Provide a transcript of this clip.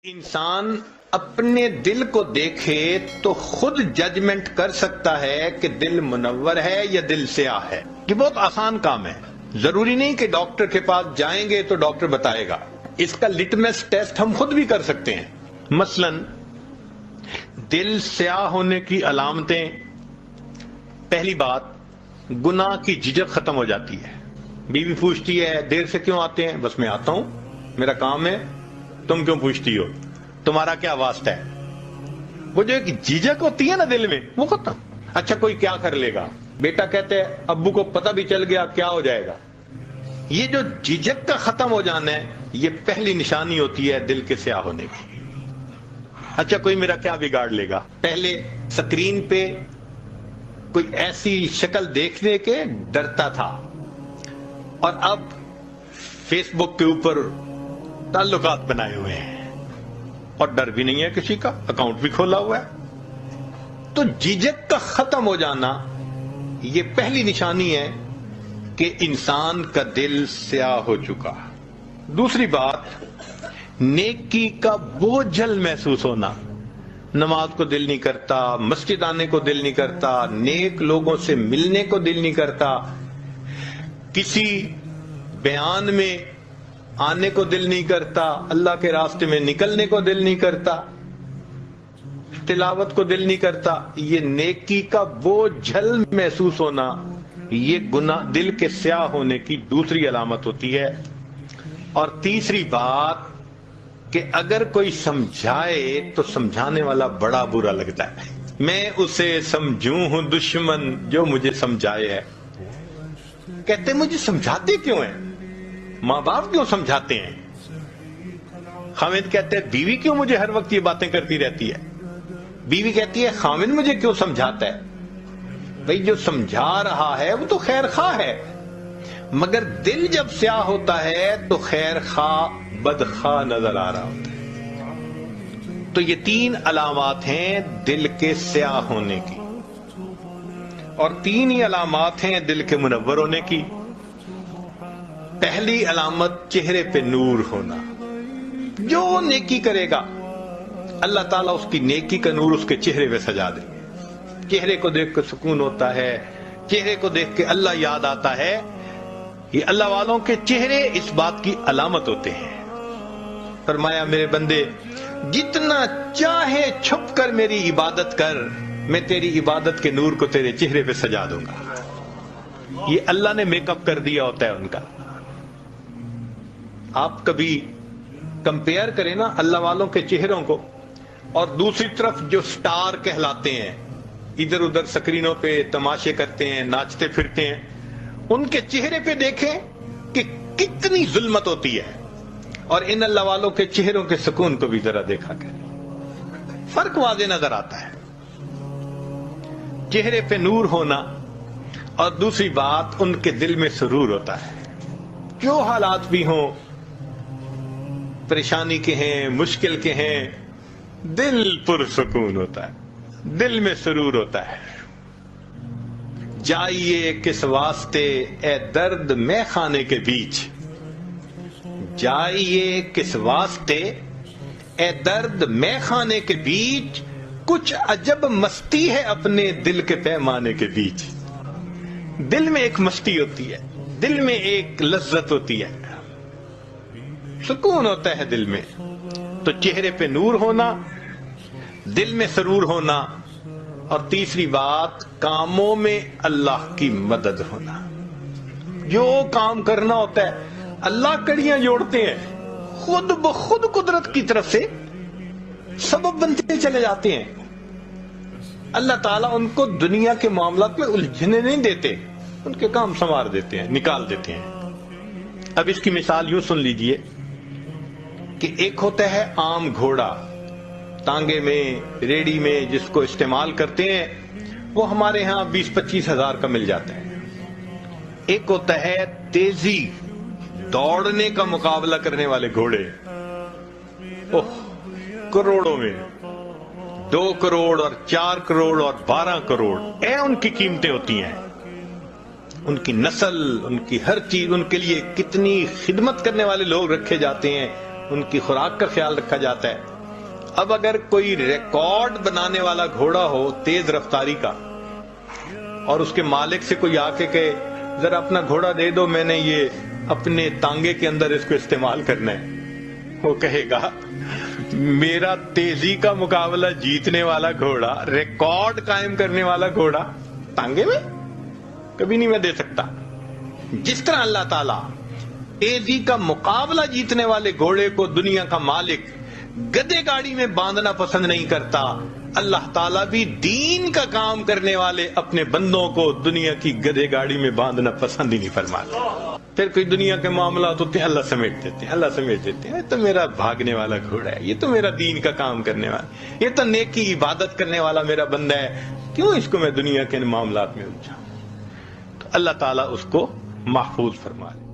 انسان اپنے دل کو دیکھے تو خود ججمنٹ کر سکتا ہے کہ دل منور ہے یا دل سیاہ ہے. یہ بہت آسان کام ہے. ضروری نہیں کہ ڈاکٹر کے پاس جائیں گے تو ڈاکٹر بتائے گا. اس کا لٹمس ٹیسٹ ہم خود بھی کر سکتے ہیں. مثلا دل سیاہ ہونے کی علامتیں: پہلی بات، گناہ کی جھجک ختم ہو جاتی ہے. بیوی پوچھتی ہے دیر سے کیوں آتے ہیں؟ بس میں آتا ہوں، میرا کام ہے. تم کیوں پوچھتی ہو؟ تمہارا کیا واسطہ ہے؟ وہ جو ایک جھجک ہوتی ہے نا دل میں، وہ ختم. اچھا کوئی کیا کر لے گا؟ بیٹا کہتے ہیں ابو کو پتہ بھی چل گیا کیا ہو جائے گا. یہ جو جھجک کا ختم ہو جانا ہے، یہ پہلی نشانی ہوتی ہے دل کے سیاہ ہونے کی. اچھا کوئی میرا کیا بگاڑ لے گا؟ پہلے سکرین پہ کوئی ایسی شکل دیکھنے کے ڈرتا تھا، اور اب فیس بک کے اوپر تعلقات بنائے ہوئے ہیں اور ڈر بھی نہیں ہے کسی کا، اکاؤنٹ بھی کھولا ہوا ہے. تو جھجک کا ختم ہو جانا یہ پہلی نشانی ہے کہ انسان کا دل سیاہ ہو چکا. دوسری بات، نیکی کا بوجھل محسوس ہونا. نماز کو دل نہیں کرتا، مسجد آنے کو دل نہیں کرتا، نیک لوگوں سے ملنے کو دل نہیں کرتا، کسی بیان میں آنے کو دل نہیں کرتا، اللہ کے راستے میں نکلنے کو دل نہیں کرتا، تلاوت کو دل نہیں کرتا. یہ نیکی کا بوجھل محسوس ہونا، یہ گناہ دل کے سیاہ ہونے کی دوسری علامت ہوتی ہے. اور تیسری بات کہ اگر کوئی سمجھائے تو سمجھانے والا بڑا برا لگتا ہے. میں اسے سمجھوں ہوں دشمن جو مجھے سمجھائے ہے. کہتے مجھے سمجھاتے کیوں ہیں؟ ماں باپ کیوں سمجھاتے ہیں؟ خاوند کہتے ہیں بیوی کیوں مجھے ہر وقت یہ باتیں کرتی رہتی ہے؟ بیوی کہتی ہے خاوند مجھے کیوں سمجھاتا ہے؟ بھئی جو سمجھا رہا ہے وہ تو خیر خواہ ہے، مگر دل جب سیاہ ہوتا ہے تو خیر خواہ بدخواہ نظر آ رہا ہوتا ہے. تو یہ تین علامات ہیں دل کے سیاہ ہونے کی، اور تین ہی علامات ہیں دل کے منور ہونے کی. پہلی علامت چہرے پہ نور ہونا. جو نیکی کرے گا اللہ تعالیٰ اس کی نیکی کا نور اس کے چہرے پہ سجا دے. چہرے کو دیکھ کے سکون ہوتا ہے، چہرے کو دیکھ کے اللہ یاد آتا ہے. یہ اللہ والوں کے چہرے اس بات کی علامت ہوتے ہیں. فرمایا میرے بندے جتنا چاہے چھپ کر میری عبادت کر، میں تیری عبادت کے نور کو تیرے چہرے پہ سجا دوں گا. یہ اللہ نے میک اپ کر دیا ہوتا ہے ان کا. آپ کبھی کمپیئر کریں نا اللہ والوں کے چہروں کو اور دوسری طرف جو سٹار کہلاتے ہیں، ادھر ادھر سکرینوں پہ تماشے کرتے ہیں، ناچتے پھرتے ہیں، ان کے چہرے پہ دیکھیں کہ کتنی ظلمت ہوتی ہے، اور ان اللہ والوں کے چہروں کے سکون کو بھی ذرا دیکھا کریں. فرق واضح نظر آتا ہے. چہرے پہ نور ہونا، اور دوسری بات ان کے دل میں سرور ہوتا ہے. جو حالات بھی ہوں، پریشانی کے ہیں، مشکل کے ہیں، دل پرسکون ہوتا ہے، دل میں سرور ہوتا ہے. جائیے کس واسطے اے درد میں خانے کے بیچ، جائیے کس واسطے اے درد میں خانے کے بیچ، کچھ عجب مستی ہے اپنے دل کے پیمانے کے بیچ. دل میں ایک مستی ہوتی ہے، دل میں ایک لذت ہوتی ہے، سکون ہوتا ہے دل میں. تو چہرے پہ نور ہونا، دل میں سرور ہونا، اور تیسری بات کاموں میں اللہ کی مدد ہونا. جو کام کرنا ہوتا ہے اللہ کڑیاں جوڑتے ہیں، خود بخود قدرت کی طرف سے سبب بنتے چلے جاتے ہیں. اللہ تعالیٰ ان کو دنیا کے معاملات میں الجھنے نہیں دیتے، ان کے کام سنوار دیتے ہیں، نکال دیتے ہیں. اب اس کی مثال یوں سن لیجئے کہ ایک ہوتا ہے عام گھوڑا، تانگے میں، ریڑی میں جس کو استعمال کرتے ہیں، وہ ہمارے ہاں 20-25 ہزار کا مل جاتا ہے. ایک ہوتا ہے تیزی دوڑنے کا مقابلہ کرنے والے گھوڑے، کروڑوں میں، 2 کروڑ اور 4 کروڑ اور 12 کروڑ ان کی قیمتیں ہوتی ہیں. ان کی نسل، ان کی ہر چیز، ان کے لیے کتنی خدمت کرنے والے لوگ رکھے جاتے ہیں، ان کی خوراک کا خیال رکھا جاتا ہے. اب اگر کوئی ریکارڈ بنانے والا گھوڑا ہو تیز رفتاری کا، اور اس کے مالک سے کوئی آ کے کہے ذرا اپنا گھوڑا دے دو، میں نے یہ اپنے تانگے کے اندر اس کو استعمال کرنا ہے، وہ کہے گا میرا تیزی کا مقابلہ جیتنے والا گھوڑا، ریکارڈ قائم کرنے والا گھوڑا تانگے میں کبھی نہیں میں دے سکتا۔ جس طرح اللہ تعالیٰ تیزی کا مقابلہ جیتنے والے گھوڑے کو دنیا کا مالک گدے گاڑی میں باندھنا پسند نہیں کرتا، اللہ تعالیٰ بھی دین کا کام کرنے والے اپنے بندوں کو دنیا کی گدے گاڑی میں باندھنا پسند ہی نہیں فرماتا۔ پھر کوئی دنیا کے معاملات ہوتے ہیں، اللہ سمیٹ دیتے ہیں، اللہ سمیٹ دیتے ہیں، یہ تو میرا بھاگنے والا گھوڑا ہے، یہ تو میرا دین کا کام کرنے والا، یہ تو نیکی عبادت کرنے والا میرا بندہ ہے، کیوں اس کو میں دنیا کے معاملات میں الجھاؤں؟ تو اللہ تعالیٰ اس کو محفوظ فرما لے۔